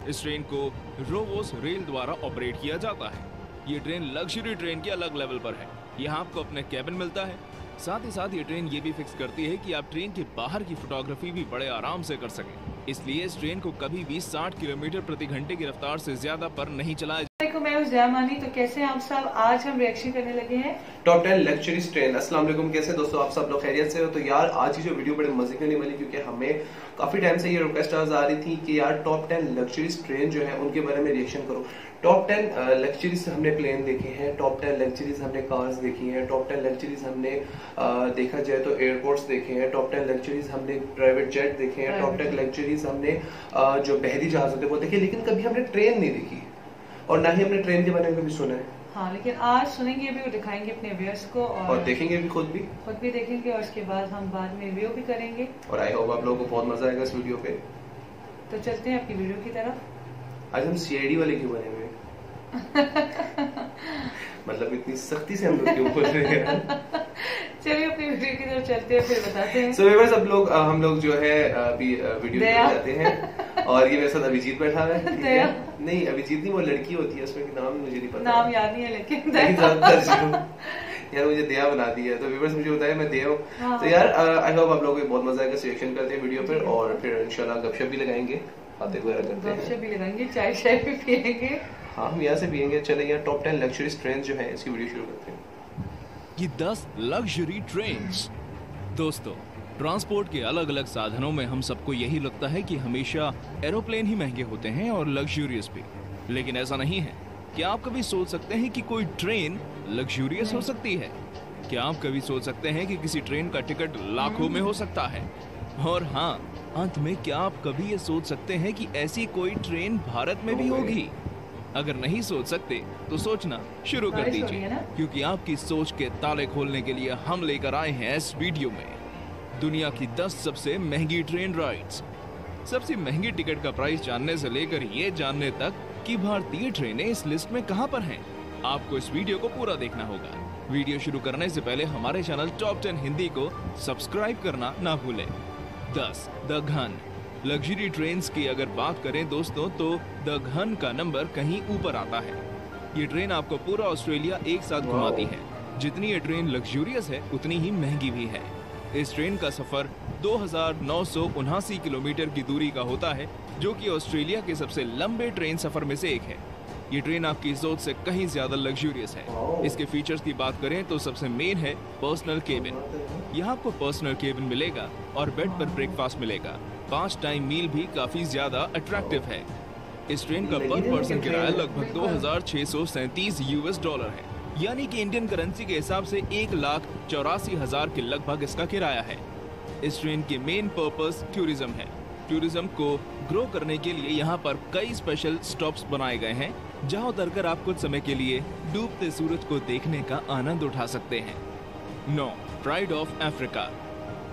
इस ट्रेन को रोवोस रेल द्वारा ऑपरेट किया जाता है। ये ट्रेन लग्जरी ट्रेन के अलग लेवल पर है। यहाँ आपको अपने कैबिन मिलता है। साथ ही साथ ये ट्रेन ये भी फिक्स करती है कि आप ट्रेन के बाहर की फोटोग्राफी भी बड़े आराम से कर सकें। इसलिए इस ट्रेन को कभी भी 60 किलोमीटर प्रति घंटे की रफ्तार से ज्यादा पर नहीं चलाया। मैं हूं जयामानी। तो कैसे हैं आप सब? आज हम रिएक्शन करने लगे हैं टॉप 10 लग्जरी ट्रेन। अस्सलाम वालेकुम, कैसे दोस्तों आप सब लोग खैरियत से हो? तो यार आज की जो वीडियो बड़े मजे की होने वाली, क्योंकि हमें काफी टाइम से ये रिक्वेस्ट आ रही थी कि यार टॉप 10 लग्जरी ट्रेन जो है उनके बारे में रिएक्शन करो। टॉप 10 लग्जरीज हमने प्लेन देखे हैं, टॉप 10 लग्जरीज हमने कार्स देखी हैं, टॉप 10 लग्जरीज हमने देखा जाए तो एयरपोर्ट्स देखे हैं, टॉप 10 लग्जरीज हमने प्राइवेट जेट देखे हैं, टॉप 10 लग्जरीज हमने जो बहरी जहाज होते हैं वो देखे, लेकिन कभी हमने ट्रेन नहीं देखी और ना ही हमने ट्रेन के बारे में कभी सुना है। हाँ, लेकिन आज सुनेंगे भी और दिखाएंगे अपने व्यूअर्स को और देखेंगे भी, खुद भी देखेंगे और उसके बाद हम बाद में रिव्यू भी करेंगे। और आई होप आप लोगों को बहुत मजा आएगा इस वीडियो पे। तो चलते हैं आपकी वीडियो की तरफ। आज हम सीआईडी वाले क्यों बने हुए मतलब इतनी सख्ती से हम लोग क्यों बोल रहे हैं? चलिए अपनी वीडियो की तरफ चलते हैं, फिर बताते हैं। So viewers, हम लोग जो है अभी वीडियो जाते हैं और ये मेरे साथ अभिजीत बैठा है। नहीं अभिजीत नहीं, वो लड़की होती है, उसमें नाम मुझे नहीं पता, नाम याद नहीं है लेकिन यार मुझे दया बना दी है। तो व्यूअर्स मुझे बताया मैं दया हूँ। हाँ। तो यार आई होप आप लोगों को बहुत मजा आएगा। सिलेक्शन करते हैं वीडियो पर और फिर इंशाल्लाह गपशप भी लगाएंगे, बातें वगैरह करते हैं, गपशप भी लगाएंगे, चाय शाय भी पियेंगे। हाँ हम यहाँ से पियेंगे। चले यार टॉप 10 लग्जरी ट्रेन जो है इसकी वीडियो शुरू करते हैं। ये 10 लग्जरी ट्रेन्स। दोस्तों, ट्रांसपोर्ट के अलग अलग साधनों में हम सबको यही लगता है कि हमेशा एरोप्लेन ही महंगे होते हैं और लग्जूरियस भी, लेकिन ऐसा नहीं है। क्या आप कभी सोच सकते हैं कि कोई ट्रेन लग्जूरियस हो सकती है? क्या आप कभी सोच सकते हैं कि किसी ट्रेन का टिकट लाखों में हो सकता है? और हाँ, अंत में क्या आप कभी ये सोच सकते हैं कि ऐसी कोई ट्रेन भारत में भी होगी? अगर नहीं सोच सकते तो सोचना शुरू कर दीजिए, क्योंकि आपकी सोच के ताले खोलने के लिए हम लेकर आए हैं इस वीडियो में दुनिया की 10 सबसे महंगी ट्रेन राइड्स। सबसे महंगी टिकट का प्राइस जानने से लेकर ये जानने तक कि भारतीय ट्रेनें इस लिस्ट में कहां पर हैं, आपको इस वीडियो को पूरा देखना होगा। वीडियो शुरू करने से पहले हमारे चैनल टॉप 10 हिंदी को सब्सक्राइब करना ना भूलें। 10 द घन। लग्जरी ट्रेन्स की अगर बात करें दोस्तों तो द घन का नंबर कहीं ऊपर आता है। ये ट्रेन आपको पूरा ऑस्ट्रेलिया एक साथ घुमाती है। जितनी ये ट्रेन लग्जूरियस है उतनी ही महंगी भी है। इस ट्रेन का सफर 2979 किलोमीटर की दूरी का होता है, जो कि ऑस्ट्रेलिया के सबसे लंबे ट्रेन सफर में से एक है। ये ट्रेन आपकी सोच से कहीं ज्यादा लग्जूरियस है। इसके फीचर्स की बात करें तो सबसे मेन है पर्सनल केबिन। यहाँ आपको पर्सनल केबिन मिलेगा और बेड पर ब्रेकफास्ट मिलेगा। 5 टाइम मील भी काफी ज्यादा अट्रैक्टिव है। इस ट्रेन का पर पर्सन किराया लगभग $2637 है, यानी कि इंडियन करेंसी के हिसाब से 1,84,000 के लगभग इसका किराया है। इस ट्रेन के मेन पर्पस टूरिज्म है। टूरिज्म को ग्रो करने के लिए यहाँ पर कई स्पेशल स्टॉप्स बनाए गए हैं, जहाँ उतरकर आप कुछ समय के लिए डूबते सूरज को देखने का आनंद उठा सकते हैं। 9 pride of Africa.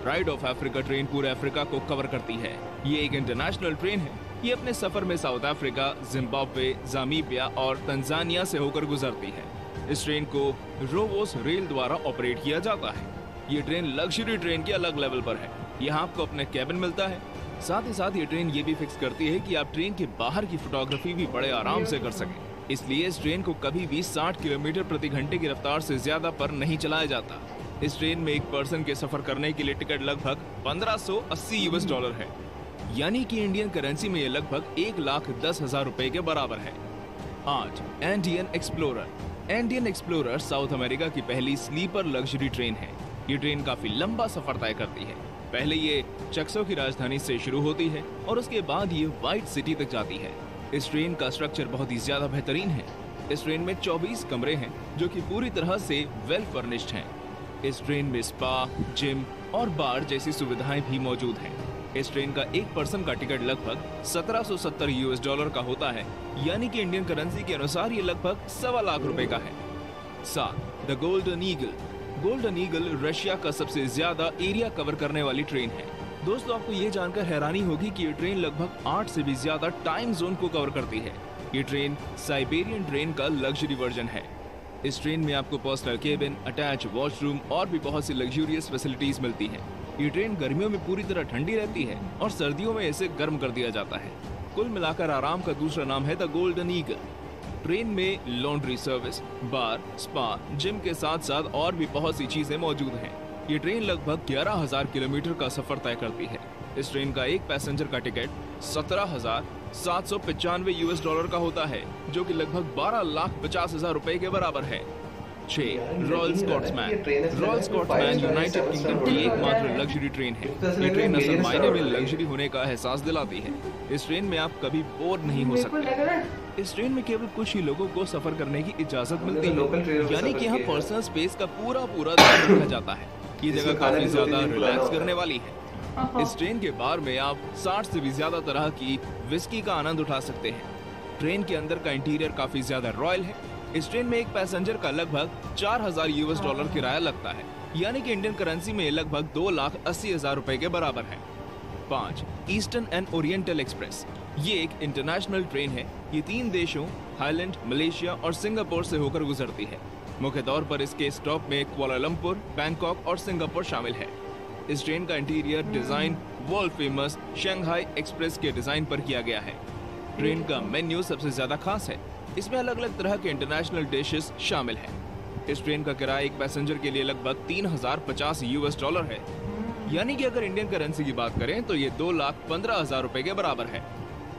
Pride of Africa train पूरे अफ्रीका को कवर करती है। ये एक इंटरनेशनल ट्रेन है। ये अपने सफर में साउथ अफ्रीका, जिम्बाब्वे, जामीबिया और तंजानिया से होकर गुजरती है। इस ट्रेन को रोवोस रेल द्वारा ऑपरेट किया जाता है। ये ट्रेन लग्जरी ट्रेन के अलग लेवल पर है। यहाँ आपको अपने कैबिन मिलता है। साथ ही साथ ये ट्रेन ये भी फिक्स करती है कि आप ट्रेन के बाहर की फोटोग्राफी भी बड़े आराम से कर सकें। इसलिए इस ट्रेन को कभी भी 60 किलोमीटर प्रति घंटे की रफ्तार से ज्यादा पर नहीं चलाया जाता। इस ट्रेन में एक पर्सन के सफर करने के लिए टिकट लगभग $1580 है, यानी कि इंडियन करेंसी में ये लगभग 1,10,000 रुपए के बराबर है। 8 Indian explorer. Indian explorer south America की पहली स्लीपर लग्जरी ट्रेन है। ये ट्रेन काफी लंबा सफर तय करती है। पहले ये चक्सो की राजधानी से शुरू होती है और उसके बाद ये व्हाइट सिटी तक जाती है। इस ट्रेन का स्ट्रक्चर बहुत ही ज्यादा बेहतरीन है। इस ट्रेन में 24 कमरे हैं, जो कि पूरी तरह से वेल फर्निश्ड हैं। इस ट्रेन में स्पा, जिम और बार जैसी सुविधाएं भी मौजूद हैं। इस ट्रेन का एक पर्सन का टिकट लगभग $1770 का होता है, यानी कि इंडियन करेंसी के अनुसार ये लगभग $1,25,000 का है। 7 the golden eagle. Golden eagle Russia का सबसे ज्यादा एरिया कवर करने वाली ट्रेन है। दोस्तों, आपको ये जानकर हैरानी होगी कि ये ट्रेन लगभग 8 से भी ज्यादा टाइम जोन को कवर करती है। ये ट्रेन साइबेरियन ट्रेन का लग्जरी वर्जन है। इस ट्रेन में आपको पर्सनल केबिन, अटैच वॉशरूम और भी बहुत सी लग्जूरियस फैसिलिटीज मिलती हैं। ये ट्रेन गर्मियों में पूरी तरह ठंडी रहती है और सर्दियों में इसे गर्म कर दिया जाता है। कुल मिलाकर आराम का दूसरा नाम है द गोल्डन ईगल। ट्रेन में लॉन्ड्री सर्विस, बार, स्पा, जिम के साथ साथ और भी बहुत सी चीजें मौजूद हैं। ये ट्रेन लगभग 11,000 किलोमीटर का सफर तय करती है। इस ट्रेन का एक पैसेंजर का टिकट 17,795 US डॉलर का होता है, जो कि लगभग 12,50,000 रुपए के बराबर है। 6. Royal Scotsman. Royal Scotsman United kingdom की एकमात्र लग्जरी ट्रेन है। ये ट्रेन असल मायने में लग्जरी होने का एहसास दिलाती है। इस ट्रेन में आप कभी बोर नहीं हो सकते। इस ट्रेन में केवल कुछ ही लोगों को सफर करने की इजाजत मिलती है, यानी कि यहाँ पर्सनल स्पेस का पूरा ध्यान रखा जाता है। ये जगह काफी ज्यादा रिलैक्स करने वाली है। इस ट्रेन के बार में आप 60 से भी ज्यादा तरह की विस्की का आनंद उठा सकते हैं। ट्रेन के अंदर का इंटीरियर काफी ज्यादा रॉयल है। इस ट्रेन में एक पैसेंजर का लगभग 4,000 US डॉलर किराया लगता है, यानी कि इंडियन करेंसी में लगभग 2,80,000 रुपए के बराबर है। 5. Eastern and oriental express. ये एक इंटरनेशनल ट्रेन है। ये 3 देशों थाईलैंड, मलेशिया और सिंगापुर से होकर गुजरती है। मुख्य तौर पर इसके स्टॉप में कुआलालंपुर, बैंकॉक और सिंगापुर शामिल है। इस ट्रेन का interior design world famous Shanghai express के डिजाइन पर किया गया है। ट्रेन का मेन्यू सबसे ज्यादा खास है। इसमें अलग अलग तरह के इंटरनेशनल डिशेस शामिल हैं। इस ट्रेन का किराया एक पैसेंजर के लिए लगभग 3,050 US डॉलर है, यानी कि अगर इंडियन करेंसी की बात करें तो ये 2,15,000 रुपए के बराबर है।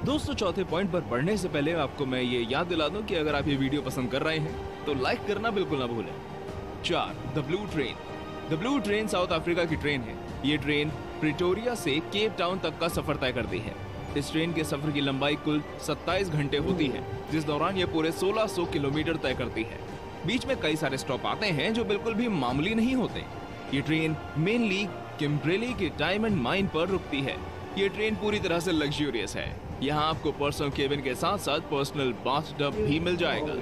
दोस्तों, चौथे पॉइंट पर बढ़ने से पहले आपको मैं ये याद दिला दूं कि अगर आप ये वीडियो पसंद कर रहे हैं तो लाइक करना बिल्कुल ना भूलें। 4. The blue train. The blue train south Africa की ट्रेन है। ये ट्रेन प्रिटोरिया से केप टाउन तक का सफर तय करती है। इस ट्रेन के सफर की लंबाई कुल 27 घंटे होती है, जिस दौरान ये पूरे 1,600 किलोमीटर तय करती है। बीच में कई सारे स्टॉप आते हैं जो बिल्कुल भी मामूली नहीं होते। ये ट्रेन मेनली किम्ब्रेली के डायमंड माइन पर रुकती है। ये ट्रेन पूरी तरह से लग्जूरियस है। यहाँ आपको पर्सनल केबिन के साथ साथ पर्सनल बाथटब भी मिल जाएगा।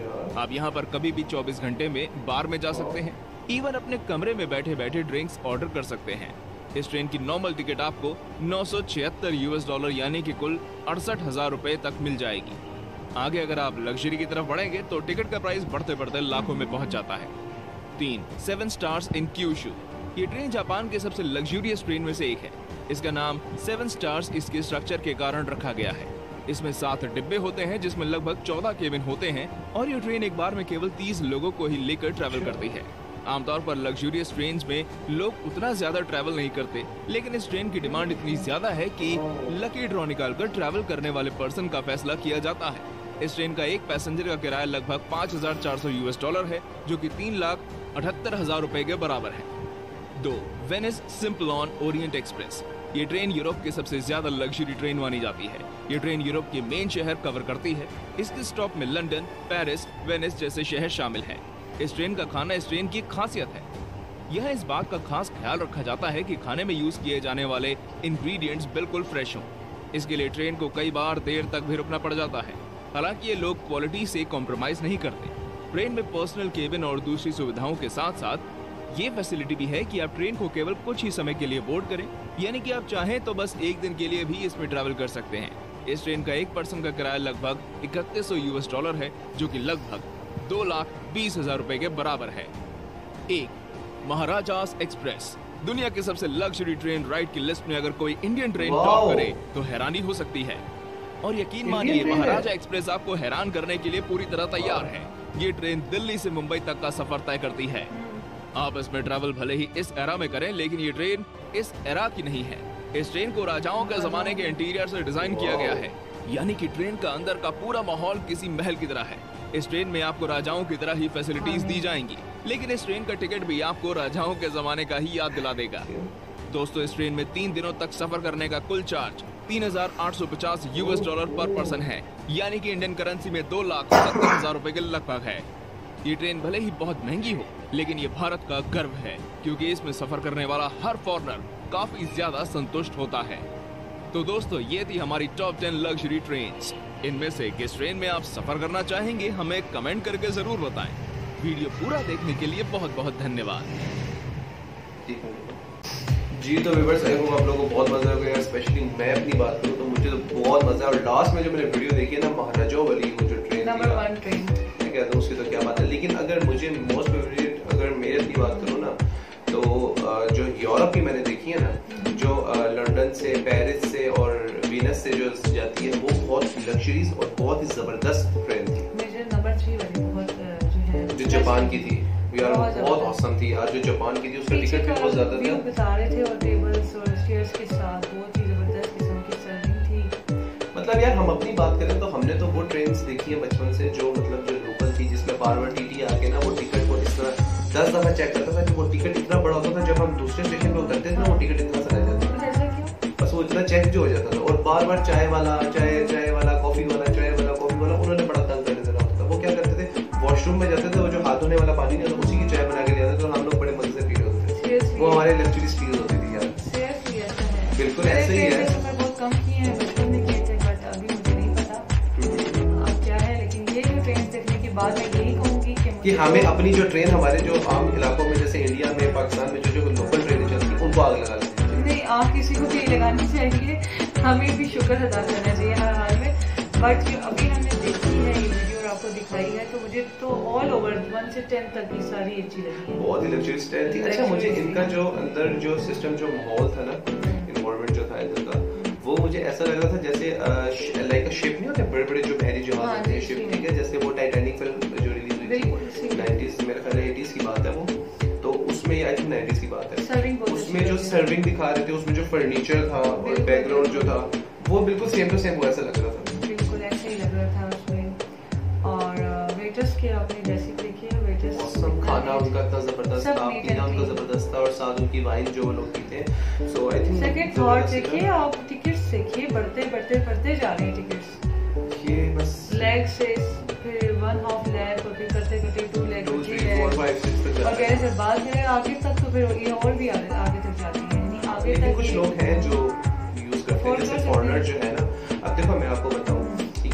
आप यहाँ पर कभी भी 24 घंटे में बार में जा सकते हैं। इवन अपने कमरे में बैठे बैठे ड्रिंक्स ऑर्डर कर सकते हैं। इस ट्रेन की नॉर्मल टिकट आपको 976 US डॉलर यानी कि कुल 68,000 रुपए तक मिल जाएगी। आगे अगर आप लग्जरी की तरफ बढ़ेंगे तो टिकट का प्राइस बढ़ते बढ़ते लाखों में पहुंच जाता है। 3. 7 स्टार्स इन क्यूशू। ये ट्रेन जापान के सबसे लग्जूरियस ट्रेन में से एक है। इसका नाम 7 स्टार्स इसके स्ट्रक्चर के कारण रखा गया है। इसमें 7 डिब्बे होते हैं, जिसमें लगभग 14 केबिन होते हैं, और ये ट्रेन एक बार में केवल 30 लोगों को ही लेकर ट्रैवल करती है। आमतौर पर लग्जूरियस ट्रेन में लोग उतना ज्यादा ट्रैवल नहीं करते, लेकिन इस ट्रेन की डिमांड इतनी ज्यादा है कि लकी ड्रॉ निकालकर ट्रैवल करने वाले पर्सन का फैसला किया जाता है। इस ट्रेन का एक पैसेंजर का किराया लगभग 5,400 US डॉलर है, जो कि 3,78,000 रुपए के बराबर है। 2. Venice Simplon Orient Express. ये ट्रेन यूरोप के सबसे ज्यादा लग्जरी ट्रेन मानी जाती है। ये ट्रेन यूरोप के मेन शहर कवर करती है। इसके स्टॉप में लंदन, पेरिस, वेनिस जैसे शहर शामिल हैं। इस ट्रेन का खाना इस ट्रेन की खासियत है। यह इस बात का खास ख्याल रखा जाता है कि खाने में यूज किए जाने वाले इंग्रेडिएंट्स बिल्कुल फ्रेश हों। इसके लिए ट्रेन को कई बार देर तक भी रुकना पड़ जाता है। हालांकि ये लोग क्वालिटी से कॉम्प्रोमाइज नहीं करते। ट्रेन में पर्सनल केबिन और दूसरी सुविधाओं के साथ साथ ये फैसिलिटी भी है कि आप ट्रेन को केवल कुछ ही समय के लिए बोर्ड करें, यानी कि आप चाहें तो बस एक दिन के लिए भी इसमें ट्रैवल कर सकते हैं। इस ट्रेन का एक पर्सन का किराया लगभग 3,100 US डॉलर है, जो कि लगभग 2,20,000 रुपए के बराबर है। 1. महाराजास एक्सप्रेस। दुनिया की सबसे लग्जरी ट्रेन राइड की लिस्ट में अगर कोई इंडियन ट्रेन टॉप करे तो हैरानी हो सकती है। और यकीन मानिए, महाराजा एक्सप्रेस आपको हैरान करने के लिए पूरी तरह तैयार है। ये ट्रेन दिल्ली से मुंबई तक का सफर तय करती है। आप इसमें ट्रैवल भले ही इस एरा में करें, लेकिन ये ट्रेन इस एरा की नहीं है। इस ट्रेन को राजाओं के जमाने के इंटीरियर से डिजाइन किया गया है, यानी कि ट्रेन का अंदर का पूरा माहौल किसी महल की तरह है। इस ट्रेन में आपको राजाओं की तरह ही फैसिलिटीज दी जाएंगी, लेकिन इस ट्रेन का टिकट भी आपको राजाओं के जमाने का ही याद दिला देगा। दोस्तों, इस ट्रेन में 3 दिनों तक सफर करने का कुल चार्ज 3,850 US डॉलर पर पर्सन है, यानी कि इंडियन करेंसी में 2,70,000 रुपए के लगभग है। ये ट्रेन भले ही बहुत महंगी हो, लेकिन ये भारत का गर्व है, क्योंकि इसमें सफर करने वाला हर फॉरेनर काफी ज्यादा संतुष्ट होता है। तो दोस्तों, ये थी हमारी टॉप 10 लग्जरी ट्रेन्स। इनमें से किस ट्रेन में आप सफर करना चाहेंगे, हमें कमेंट करके जरूर बताएं। वीडियो पूरा देखने के लिए बहुत बहुत धन्यवाद। जी तो व्यूअर्स, आई होप आप लोगों को बहुत मजा आएगा। स्पेशली मैं अपनी बात करूँ तो मुझे तो बहुत मजा, और लास्ट में जो मैंने वीडियो देखी है ना, महाराजाओं वाली वो जो ट्रेन नंबर 1 ट्रेन, मैं कहता हूँ उसकी तो क्या बात है। लेकिन अगर मुझे मोस्ट फेवरेट, अगर मेरे की बात करूँ ना, तो जो यूरोप की मैंने देखी है ना, जो लंदन से, पेरिस से और वीनस से जो जाती है, वो बहुत लग्जरीज और बहुत ही जबरदस्त ट्रेन थी। मुझे नंबर 3 वाली बहुत जो है जो जापान की थी यार, बहुत औसम थी यार। जो जापान की थी उसका टिकट भी बहुत ज्यादा था, बता रहे थे, और टेबल्स और स्टेयर्स के साथ बहुत ही जबरदस्त किस्म की सर्विंग थी। मतलब यार हम अपनी बात करें तो हमने तो वो ट्रेन देखी है बचपन से, जो मतलब जो लोकल थी, जिसमें बार बार टीटी आके ना वो टिकट को इस तरह 10 दफा चेक करता था कि वो टिकट इतना बड़ा होता था, जब हम दूसरे स्टेशन पे उतरते थे ना वो टिकट इतना सा रह जाता था, बस वो इतना चेक जो हो जाता था। और बार बार चाय वाला, चाय वाला, कॉफी वाला, चाय वाला, कॉफी वाला, उन्होंने बड़ा तंग कर देता था। वो क्या करते थे, वॉशरूम में जाते थे, वो जो हाथ धोने वाला पानी नहीं होता उसी की चाय बना के ले आते थे, और हम लोग बड़े मजे से पी रहे होते थे। वो हमारे लग्जरी स्टील होती थी यार, बिल्कुल ऐसे ही है। बहुत कम किए हैं, बचपन में किए थे, बट अभी मुझे नहीं पता अब क्या है। लेकिन ये जो ट्रेन देखने के बाद मैं यही कहूँगी कि हमें अपनी जो ट्रेन हमारे जो आम इलाकों में जैसे इंडिया में, पाकिस्तान में जो लोकल ट्रेनें चलती हैं उनको आग लगा लेते हैं। नहीं, आप किसी को भी लगानी चाहिए, हमें भी शुक्र अदा करना चाहिए हर हाल में। बट अभी हमने देखी है ये वीडियो और आपको दिखाई है, तो मुझे तो ऑल ओवर 1 से 10 तक की सारी अच्छी लगी, बहुत ही लग्जरियस ट्रेन थी। अच्छा, मुझे इनका जो अंदर जो सिस्टम, जो माहौल था ना, इन्वायरमेंट जो था इधर का, वो मुझे ऐसा लग रहा था जैसे लाइक शिप नहीं होते बड़े बड़े जो बहरी जहाज होते हैं शिप, ठीक है, जैसे वो टाइटैनिक फिल्म जो रिलीज हुई थी 90s, मेरे ख्याल 80s की बात है वो, तो उसमें आई थिंक 90s की बात है, उसमें जो सर्विंग दिखा रहे थे, उसमें जो फर्नीचर था और बैकग्राउंड जो था वो बिल्कुल सेम टू सेम वैसा लग रहा था, बिल्कुल ऐसे ही लग रहा था उसमें। और वेटर्स के आपने जैसे देखी है, वेटर्स मौसम, खाना उनका इतना जबरदस्त था, पीना उनका जबरदस्त था, और साथ उनकी वाइन जो लोग पीते हैं। सो आई थिंक सेकंड थॉट देखिए, आप टिकट्स देखिए, बढ़ते जा रहे हैं टिकट्स, ये बस लेग से फिर 1/2 लेग और फिर करते 2 लेग, 2 3 4 5 6 तक और कैसे बात करें आगे तक, तो फिर ये और भी आगे तक जाती है, यानी आगे तक। कुछ लोग हैं जो यूज करते हैं, जैसे फॉरेनर जो है ना, अब देखो मैं आपको बताऊं,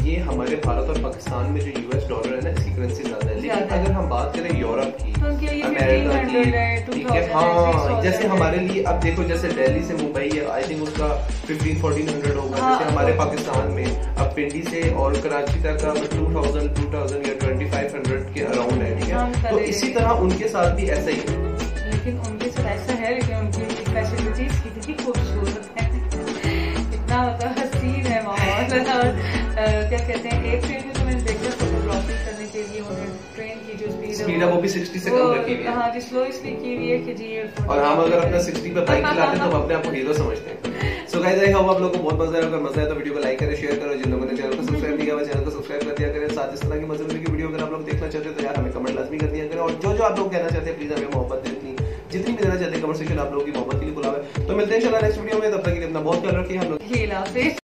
ये हमारे भारत और पाकिस्तान में जो US डॉलर है ना, इसकी करेंसी ज्यादा है, लेकिन अगर हम बात करें यूरोप की, अमेरिका की, ठीक है, हाँ, जैसे हमारे लिए अब देखो, जैसे दिल्ली से मुंबई है, आई थिंक उसका 1500-1400 होगा, जैसे हमारे पाकिस्तान में अब पिंडी से और कराची तक का 2000 या 2500 के अराउंड है, ठीक है, तो इसी तरह उनके साथ भी ऐसा ही है। लेकिन उनके साथ ऐसा है, लेकिन उनकी फैसिलिटीज कितनी खूबसूरत है, इतना मतलब हसीन है माहौल। और क्या कहते हैं, एक ट्रेन में तो मैंने देखा फोटोग्राफी करने के लिए उन्होंने ट्रेन की जो स्पीड है वो भी 60 से कम रखी हुई है, हाँ, स्लो इसलिए की हुई है कि जी ये, और हम अगर अपना 60 पे बाइक चलाते हैं तो हम अपने आप को हीरो समझते हैं। सो गाइस, आई होप आप लोगों को बहुत मजा आया, अगर मजा आया तो वीडियो को लाइक करें, शेयर करो, जिन लोगों ने चैनल को सब्सक्राइब नहीं किया वो चैनल को सब्सक्राइब कर दिया करें, साथ इस तरह की मजेदार की वीडियो अगर आप लोग देखना चाहते हैं तो यार हमें कमेंट लाजमी कर दिया करें, और जो आप लोग कहना चाहते हैं प्लीज हमें मोहब्बत जितनी भी देना चाहते हैं, कमेंट सेक्शन आप लोगों की मोहब्बत के लिए खुला है। तो मिलते हैं इंशाल्लाह नेक्स्ट वीडियो में, तब तक के लिए अपना बहुत ख्याल रखिए, हम लोग